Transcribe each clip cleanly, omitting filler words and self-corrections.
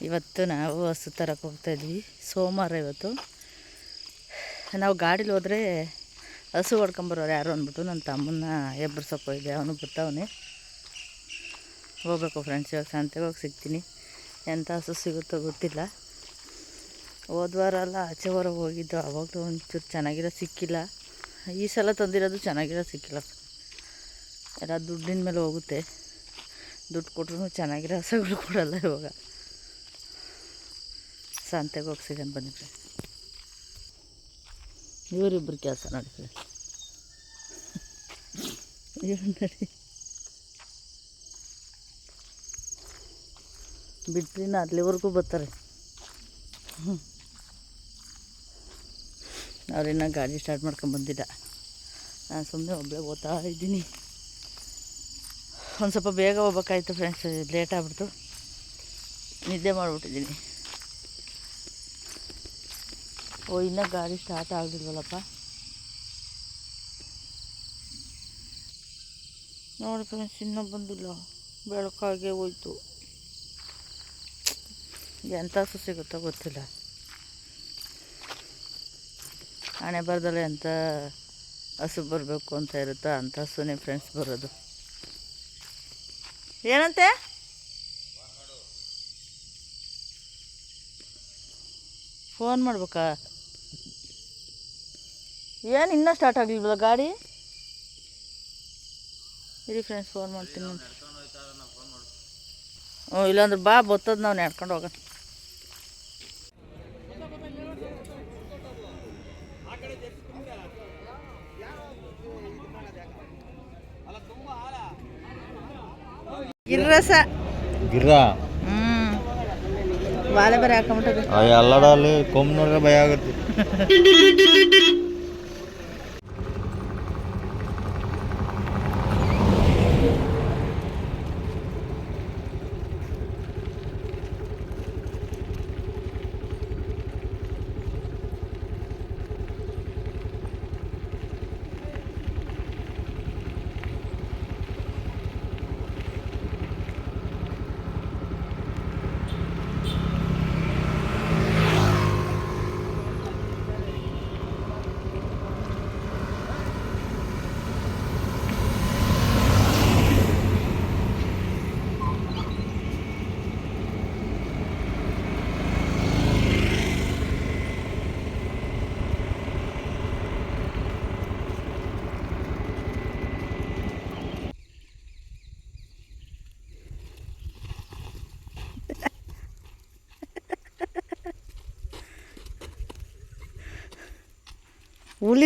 ಇವತ್ತು ನಾವು ಹಸು ತರಕ್ಕೆ ಹೋಗ್ತಾಯಿದ್ವಿ. ಸೋಮವಾರ ಇವತ್ತು. ನಾವು ಗಾಡೀಲಿ ಹೋದರೆ ಹಸು ಹೊಡ್ಕೊಂಬರೋರು ಯಾರು ಅಂದ್ಬಿಟ್ಟು ನನ್ನ ತಮ್ಮನ್ನ ಎಬ್ಬರ್ಸೋಕೆ ಹೋಗಿದ್ದೆ. ಅವನು ಬರ್ತಾವನೆ. ಹೋಗ್ಬೇಕು ಫ್ರೆಂಡ್ಸ್. ಇವಾಗ ಸಂತೆಗೆ ಹೋಗಿ ಸಿಗ್ತೀನಿ. ಎಂಥ ಹಸು ಸಿಗುತ್ತೋ ಗೊತ್ತಿಲ್ಲ. ಹೋದ ವಾರ ಎಲ್ಲ ಆಚೆ ಹೊರಗೆ ಹೋಗಿದ್ದು, ಆವಾಗಲೂ ಒಂಚೂರು ಚೆನ್ನಾಗಿರೋ ಸಿಕ್ಕಿಲ್ಲ. ಈ ಸಲ ತಂದಿರೋದು ಚೆನ್ನಾಗಿರೋ ಸಿಕ್ಕಿಲ್ಲ. ಎಲ್ಲ ದುಡ್ಡಿನ ಮೇಲೆ ಹೋಗುತ್ತೆ. ದುಡ್ಡು ಕೊಟ್ಟರು ಚೆನ್ನಾಗಿರೋ ಹಸುಗಳು ಕೊಡಲ್ಲ. ಇವಾಗ ಸಂತೆಗೆ ಹೋಗಿ ಸಿಗೋಣ ಬನ್ನಿ. ಇವರಿಬ್ಬರು ಕೆಲಸ ನೋಡಿ ಇವ್ರು ನೋಡಿ ಬಿಟ್ರಿನ ಅಲ್ಲಿವರೆಗೂ ಬರ್ತಾರೆ. ಅವ್ರಿನ್ನ ಗಾಡಿ ಸ್ಟಾರ್ಟ್ ಮಾಡ್ಕೊಂಡು ಬಂದಿಲ್ಲ. ನಾನು ಸುಮ್ಮನೆ ಒಬ್ಬಳೇ ಓದ್ತಾ ಇದ್ದೀನಿ. ಒಂದು ಸ್ವಲ್ಪ ಬೇಗ ಹೋಗ್ಬೇಕಾಯ್ತು ಫ್ರೆಂಡ್ಸ್. ಲೇಟ್ ಆಗ್ಬಿಡ್ತು, ನಿದ್ದೆ ಮಾಡಿಬಿಟ್ಟಿದ್ದೀನಿ. ಇನ್ನೂ ಗಾಡಿ ಸ್ಟಾರ್ಟ್ ಆಗಲಿಲ್ವಲ್ಲಪ್ಪ. ನೋಡಿ ಫ್ರೆಂಡ್ಸ್, ಇನ್ನೂ ಬಂದಿಲ್ಲ. ಬೆಳಕಾಗೆ ಹೋಯ್ತು. ಎಂಥ ಹಸು ಸಿಗುತ್ತೋ ಗೊತ್ತಿಲ್ಲ. ಹಣೆ ಬರದಲ್ಲೇ ಎಂಥ ಹಸು ಬರಬೇಕು ಅಂತ ಇರುತ್ತೋ ಅಂಥ ಹಸುನೇ ಫ್ರೆಂಡ್ಸ್ ಬರೋದು. ಏನಂತೆ? ಫೋನ್ ಮಾಡ್ಬೇಕಾ? ಏನು ಇನ್ನೂ ಸ್ಟಾರ್ಟ್ ಆಗಲಿಲ್ವಲ್ಲ ಗಾಡಿ? ಇರಿ ಫ್ರೆಂಡ್ಸ್, ಫೋನ್ ಮಾಡ್ತೀನಿ. ಇಲ್ಲಾಂದ್ರೆ ಬಾ, ಬರ್ತದ. ನಾವು ನಡ್ಕೊಂಡು ಹೋಗೋಣ. ಗಿರ್ರಸ ಗಿರ್ರ ಬಾಲೆ ಬರೀ ಹಾಕೊಂಬಿಟ್ಟದು. ಎಲ್ಲಡಲ್ಲಿ ಕೊಂಬ್ ನೋಡ್ರೆ ಭಯ ಆಗುತ್ತೆ.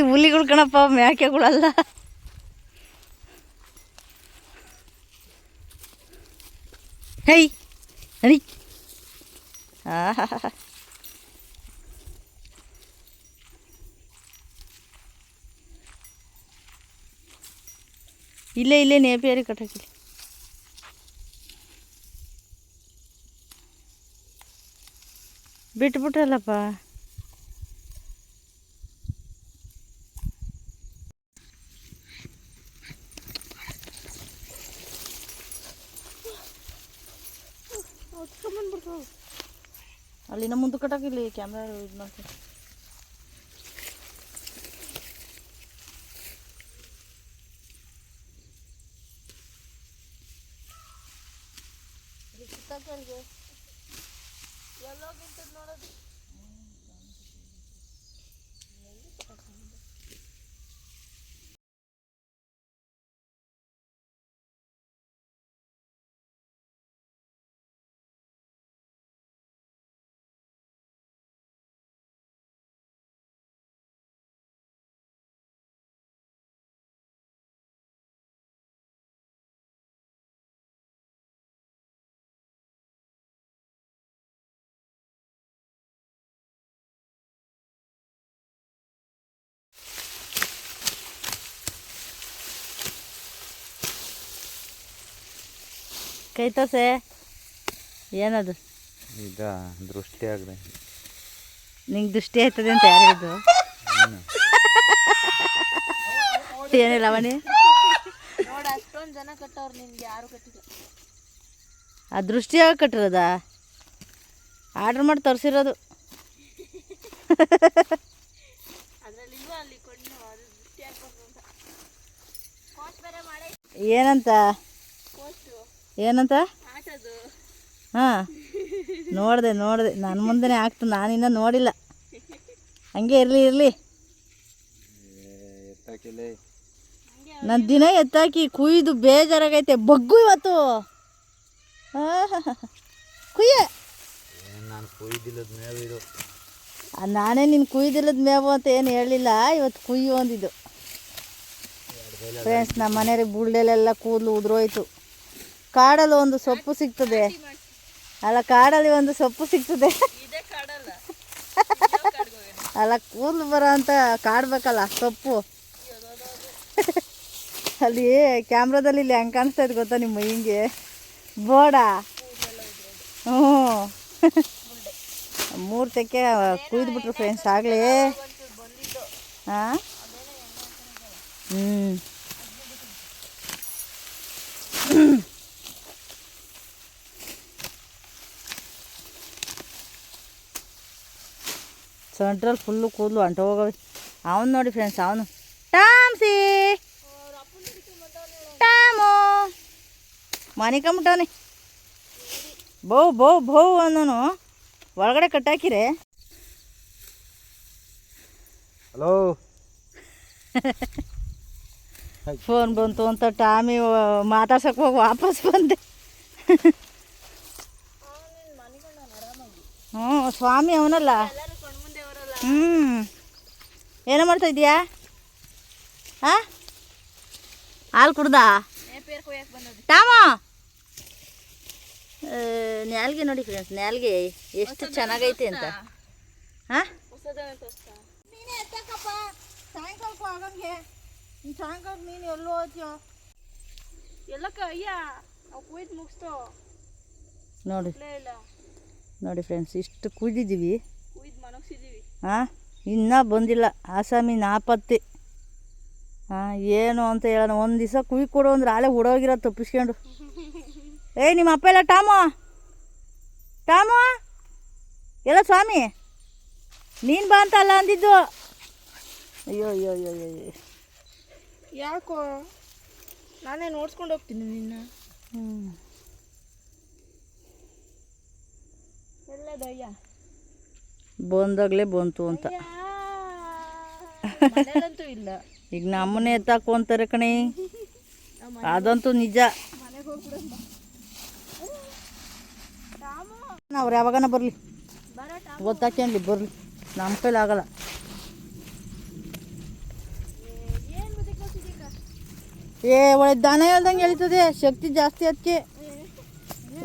ಹುಲಿಗಳು ಕಣಪ್ಪ, ಮೇಕೆಗಳಲ್ಲ. ಹೈ ನಡಿ. ಇಲ್ಲೇ ನೇಪಿಯಾರಿ ಕಟ್ಟಾಕಿಲ್ಲ. ಬಿಟ್ಬಿಟ್ರಲ್ಲಪ್ಪ. ಅಲ್ಲಿನ ಮುಂದೆ ಕಟ್ಟಾಕಿಲ್ಲ. ಕ್ಯಾಮ್ರಾ ಇದು ಮಾಡ್ತೀನಿ. ನೋಡೋದು ಕೈ ತೋರ್ಸೆ. ಏನದು? ಈಗ ದೃಷ್ಟಿ ಆಗದೆ. ನಿಂಗೆ ದೃಷ್ಟಿ ಆಯ್ತದೆ ಅಂತ ಯಾರು ಹೇಳಿದ್ದು? ಏನಿಲ್ಲ ಅವನೇ ನೋಡಿ. ಅಷ್ಟೊಂದು ಜನ ಕಟ್ಟವ್ರು, ನಿಮ್ಗೆ ಯಾರು ಕಟ್ಟಿಲ್ಲ. ಆ ದೃಷ್ಟಿಯಾಗ ಕಟ್ಟಿರೋದ? ಆರ್ಡ್ರ್ ಮಾಡಿ ತರಿಸಿರೋದು. ಏನಂತ ಏನಂತ ಹಾಂ ನೋಡಿದೆ ನನ್ನ ಮುಂದೆನೇ ಆಗ್ತದೆ, ನಾನಿನ್ನ ನೋಡಿಲ್ಲ. ಹಂಗೆ ಇರಲಿ ನನ್ನ ದಿನ ಎತ್ತಾಕಿ ಕುಯ್ದು ಬೇಜಾರಾಗೈತೆ. ಬಗ್ಗು ಇವತ್ತು ಕುಯ್ಯ ನಾನು ಕುಯ್ದಿಲ್ಲದ ಮೇವು ಇದು. ನಾನೇ ನಿನ್ನ ಕುಯ್ದಿಲ್ಲದ ಮೇವು ಅಂತ ಏನು ಹೇಳಿಲ್ಲ, ಇವತ್ತು ಕುಯ್ಯು ಅಂದಿದ್ದು. ಫ್ರೆಂಡ್ಸ್, ನಮ್ಮ ಮನೆಯವ್ರಿಗೆ ಬುಳ್ಳೆಲೆಲ್ಲ ಕೂದಲು ಉದುರೋಯ್ತು. ಕಾಡಲ್ಲಿ ಒಂದು ಸೊಪ್ಪು ಸಿಗ್ತದೆ ಅಲ್ಲ, ಕಾಡಲ್ಲಿ ಒಂದು ಸೊಪ್ಪು ಸಿಗ್ತದೆ ಅಲ್ಲ, ಕೂದಲು ಬರೋ ಅಂತ ಕಾಡ್ಬೇಕಲ್ಲ ಸೊಪ್ಪು. ಅಲ್ಲಿ ಕ್ಯಾಮ್ರಾದಲ್ಲಿ ಇಲ್ಲಿ ಹೆಂಗೆ ಕಾಣಿಸ್ತಾ ಇದೆ ಗೊತ್ತಾ ನಿಮ್ಮ ಹಿಂಗೆ ಬೋಡ? ಹ್ಞೂ 3 ತೆಕ್ಕೆ ಕುಯ್ದುಬಿಟ್ರು ಫ್ರೆಂಡ್ಸ್ ಆಗಲೇ. ಹಾಂ ಸೆಂಟ್ರಲ್ಲಿ ಫುಲ್ಲು ಕೂದಲು ಅಂಟ ಹೋಗವೆ. ಅವನು ನೋಡಿ ಫ್ರೆಂಡ್ಸ್, ಅವನು ಟಾಮ್ಸಿ ಟಾಮು ಮನಿಕೊಂಬಿಟ್ಟವನೆ. ಬೌ ಅನ್ನೋನು ಒಳಗಡೆ ಕಟ್ಟಾಕಿರೆ. ಹಲೋ ಫೋನ್ ಬಂತು ಅಂತ ಟಾಮಿ ಮಾತಾಡ್ಸಕ್ಕೆ ಹೋಗಿ ವಾಪಸ್ ಬಂದೆ. ಹ್ಞೂ ಸ್ವಾಮಿ ಅವನಲ್ಲ. ಏನೋ ಮಾಡ್ತಾ ಇದೀಯಾ? ಹಾಂ ಹಾಲು ಕುಡ್ದ ಟಾಮ? ನ್ಯಾಲ್ಗೆ ನೋಡಿ ಫ್ರೆಂಡ್ಸ್, ನ್ಯಾಲ್ಗೆ ಎಷ್ಟು ಚೆನ್ನಾಗೈತೆ ಅಂತ. ಹಾಂ ಸಾಯಂಕಾಲಕ್ಕೂ ಆಗಂಗೆ ಸಾಯಂಕಾಲ ನೀನು ಎಲ್ಲೋ ಹೋಗ್ತೀಯೋ ಎಲ್ಲಕ್ಕ ಅಯ್ಯ ಕುಯ್ದು ಮುಗಿಸ್ತೋ ನೋಡಿ ಫ್ರೆಂಡ್ಸ್, ಇಷ್ಟು ಕುಯ್ದಿದ್ದೀವಿ. ಕುಯ್ದು ಮನಗ್ಸಿದ್ದೀವಿ. ಹಾಂ ಇನ್ನೂ ಬಂದಿಲ್ಲ ಆಸಾಮಿ ನಾಪತ್ತೆ. ಹಾಂ ಏನು ಅಂತ ಹೇಳೋಣ. ಒಂದು ದಿವಸ ಕುಯ್ ಕೊಡು ಅಂದ್ರೆ ಆಳೆ ಹುಡೋಗಿರೋ ತಪ್ಪಿಸ್ಕೊಂಡು. ನಿಮ್ಮ ಅಪ್ಪ ಎಲ್ಲ ಟಾಮು ಎಲ್ಲ ಸ್ವಾಮಿ ನೀನು ಬಾ ಅಂತ ಅಲ್ಲ ಅಂದಿದ್ದು. ಅಯ್ಯೋ ಯಾಕೋ ನಾನೇ ನೋಡ್ಸ್ಕೊಂಡು ಹೋಗ್ತೀನಿ ನಿನ್ನ. ಎಲ್ಲದಯ್ಯ ಬಂದಾಗಲೇ ಬಂತು ಅಂತ ಅಂತೂ ಇಲ್ಲ. ಈಗ ನಮ್ಮನ್ನೇ ಎತ್ತಾಕು ಅಂತಾರೆ ಕಣೆ, ಅದಂತೂ ನಿಜ. ಅವ್ರು ಯಾವಾಗನ ಬರಲಿ, ಗೊತ್ತಾಕೇನ್ಲಿ ಬರಲಿ, ನಮ್ಮ ಕೈಲಿ ಆಗಲ್ಲ. ಒಳ್ಳೆ ದನ ಹೇಳ್ದಂಗೆ ಹೇಳ್ತದೆ, ಶಕ್ತಿ ಜಾಸ್ತಿ ಅದಕ್ಕೆ.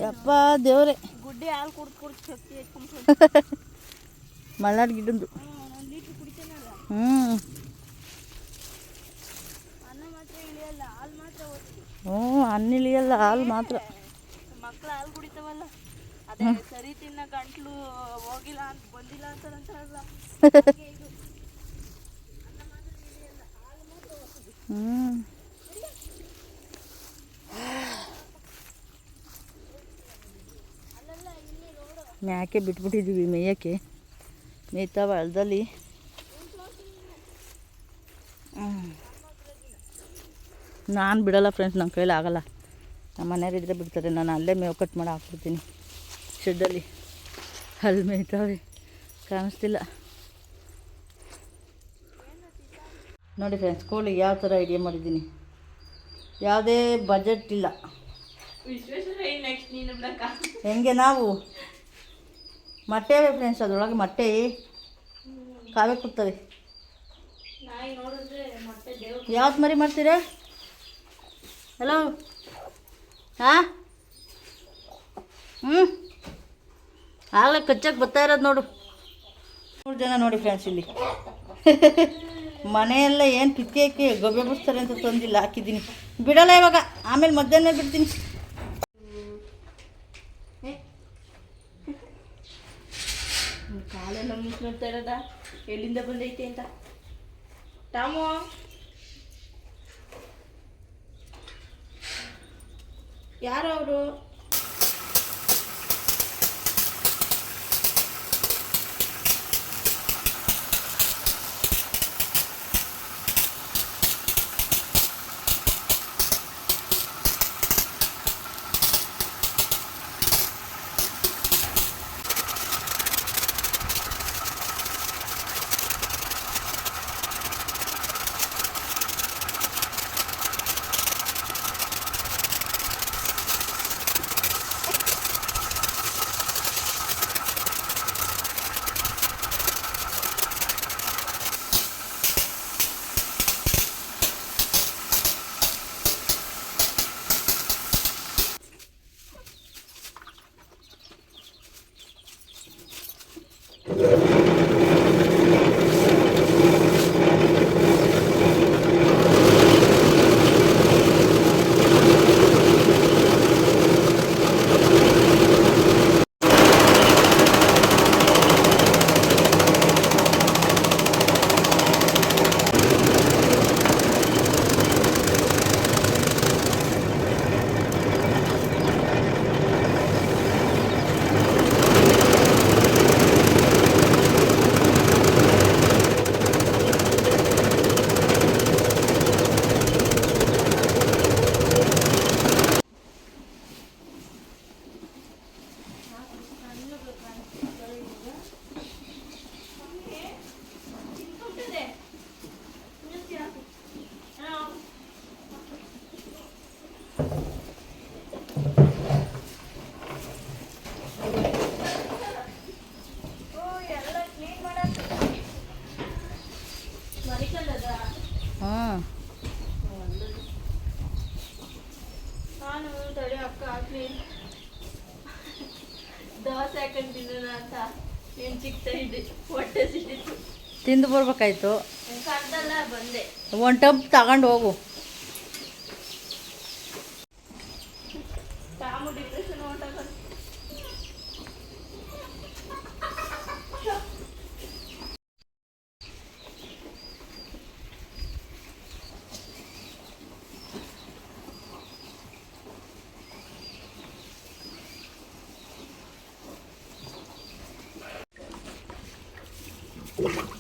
ಯಪ್ಪ ದೇವ್ರೆ, ಗುಡ್ಡೆ ಹಾಲು ಕುಡ್ದು ಶಕ್ತಿ ಮಲ್ನಾಡು ಗಿಡಂದು. ಅನ್ನ ಇಳಿಯಲ್ಲ, ಹಾಲು ಮಾತ್ರ. ಮಕ್ಕಳು ಹಾಲು ಕುಡಿತಾವಲ್ಲ, ಅದೇ ಸರಿ ತಿನ್ನ ಗಂಟ್ಲು ಹೋಗಿಲ್ಲ ಅಂತ ಬಂದಿಲ್ಲ ಅಂತಾರಲ್ಲ. ಮ್ಯಾಕೆ ಬಿಟ್ಬಿಟ್ಟಿದ್ದೀವಿ ಮೇಯಕ್ಕೆ, ಮೇಯ್ತಾವ ಹೊಲದಲ್ಲಿ. ನಾನು ಬಿಡಲ್ಲ ಫ್ರೆಂಡ್ಸ್, ನನ್ನ ಕೈಲಿ ಆಗಲ್ಲ. ನಮ್ಮ ಮನೆಯವರಿದ್ರೆ ಬಿಡ್ತಾರೆ, ನಾನು ಅಲ್ಲೇ ಮೇವು ಕಟ್ ಮಾಡಿ ಹಾಕ್ಬಿಡ್ತೀನಿ ಶೆಡ್ಡಲ್ಲಿ. ಅಲ್ಲಿ ಮೇಯ್ತಾವೆ, ಕಾಣಿಸ್ತಿಲ್ಲ ನೋಡಿ ಫ್ರೆಂಡ್ಸ್. ಕೋಳಿಗೆ ಯಾವ ಥರ ಐಡಿಯಾ ಮಾಡಿದ್ದೀನಿ, ಯಾವುದೇ ಬಜೆಟ್ ಇಲ್ಲ. ಹೆಂಗೆ ನಾವು ಮೊಟ್ಟೆವೆ ಫ್ರೆಂಡ್ಸ್, ಅದರೊಳಗೆ ಮೊಟ್ಟೆ ಕಾವೇ ಕೂರ್ತವೆ. ಯಾವ್ದು ಮರಿ ಮಾಡ್ತೀರಾ? ಹಲೋ ಹಾಂ ಆಗಲೇ ಕಚ್ಚಕ್ಕೆ ಬರ್ತಾ ಇರೋದು ನೋಡು. 3 ಜನ ನೋಡಿ ಫ್ರೆಂಡ್ಸ್ ಇಲ್ಲಿ. ಮನೆಯೆಲ್ಲ ಏನು ಕಿತ್ಕೆ ಗೊಬ್ಬೆ ಬಿಡಿಸ್ತಾರೆ ಅಂತ ತಂದಿಲ್ಲ, ಹಾಕಿದ್ದೀನಿ. ಬಿಡಲ್ಲ ಇವಾಗ, ಆಮೇಲೆ ಮಧ್ಯಾಹ್ನ ಬಿಡ್ತೀನಿ. ಕಾಲೆಲ್ಲ ಮುಚ್ಚಿಡ್ತಾ ಇರೋದ ಎಲ್ಲಿಂದ ಬಂದೈತೆ ಅಂತ. ಟಾಮು ಯಾರು ಅವರು? ಹಾಂ ನಾನು ತಡಿ ಅಕ್ಕ ಹಾಕ್ಲಿ ದೋಸೆ ಹಾಕೊಂಡು ತಿನ್ನೋಣ ಅಂತ ನೀನು ಚಿಕ್ತಾ ಇದ್ದೆ ಹೊಟ್ಟೆ ಸಿಟ್ಟಿತ್ತು ತಿಂದು ಬರ್ಬೇಕಾಯ್ತು. ಕರ್ದಲ್ಲ ಬಂದೆ. ಒಂದು ಟಬ್ ತಗೊಂಡು ಹೋಗು. ತಾಮು ಡಿಪ್ರೆಷನ್ ಹೊಂಟಾಗ Thank you.